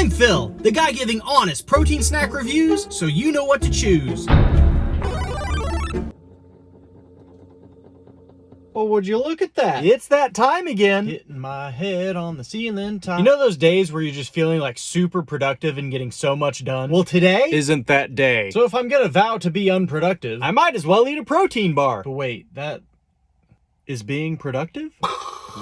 I'm Phil, the guy giving honest protein snack reviews so you know what to choose. Oh, would you look at that? It's that time again. Hitting my head on the ceiling time. You know those days where you're just feeling like super productive and getting so much done? Well, today isn't that day. So if I'm gonna vow to be unproductive, I might as well eat a protein bar. But wait, that is being productive?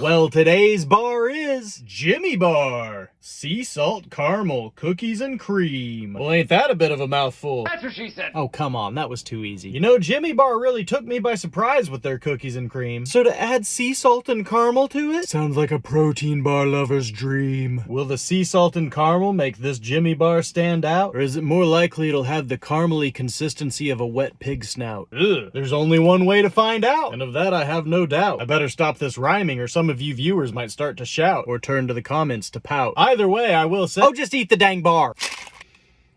Well, today's bar is Jimmy Bar. Sea salt caramel, cookies and cream. Well, ain't that a bit of a mouthful? That's what she said. Oh, come on, that was too easy. You know, Jimmy Bar really took me by surprise with their cookies and cream. So to add sea salt and caramel to it? Sounds like a protein bar lover's dream. Will the sea salt and caramel make this Jimmy Bar stand out? Or is it more likely it'll have the caramely consistency of a wet pig snout? Ugh, there's only one way to find out. And of that I have no doubt. I better stop this rhyming or some of you viewers might start to shout or turn to the comments to pout. Either way, I will say, oh, just eat the dang bar.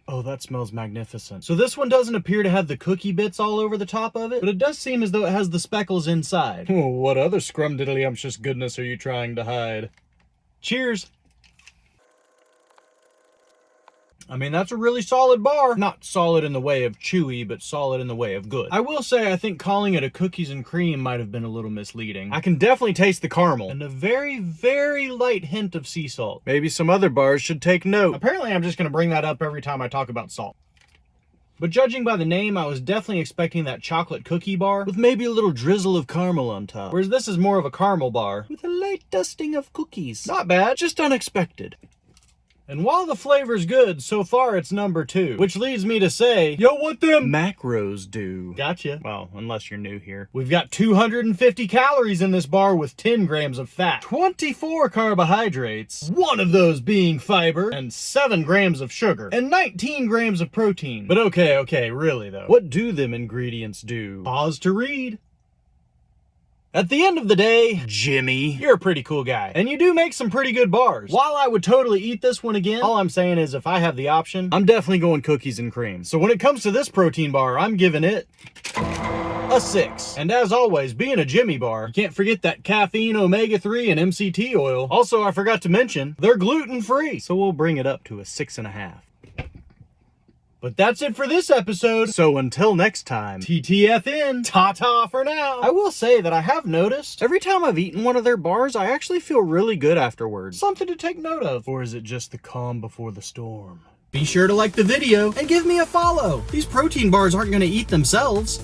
Oh, that smells magnificent. So this one doesn't appear to have the cookie bits all over the top of it, but it does seem as though it has the speckles inside. Oh, what other scrumdiddlyumptious goodness are you trying to hide? Cheers. I mean, that's a really solid bar. Not solid in the way of chewy, but solid in the way of good. I will say, I think calling it a cookies and cream might have been a little misleading. I can definitely taste the caramel and a very, very light hint of sea salt. Maybe some other bars should take note. Apparently, I'm just going to bring that up every time I talk about salt. But judging by the name, I was definitely expecting that chocolate cookie bar with maybe a little drizzle of caramel on top. Whereas this is more of a caramel bar with a light dusting of cookies. Not bad, just unexpected. And while the flavor's good, so far it's number 2. Which leads me to say, yo, what them macros do? Gotcha. Well, unless you're new here. We've got 250 calories in this bar with 10 grams of fat, 24 carbohydrates, one of those being fiber, and 7 grams of sugar, and 19 grams of protein. But okay, really though. What do them ingredients do? Pause to read. At the end of the day, Jimmy, you're a pretty cool guy. And you do make some pretty good bars. While I would totally eat this one again, all I'm saying is if I have the option, I'm definitely going cookies and cream. So when it comes to this protein bar, I'm giving it a 6. And as always, being a Jimmy Bar, you can't forget that caffeine, omega-3, and MCT oil. Also, I forgot to mention, they're gluten-free. So we'll bring it up to a 6.5. But that's it for this episode. So until next time, TTFN, ta-ta for now. I will say that I have noticed, every time I've eaten one of their bars, I actually feel really good afterwards. Something to take note of. Or is it just the calm before the storm? Be sure to like the video and give me a follow. These protein bars aren't gonna eat themselves.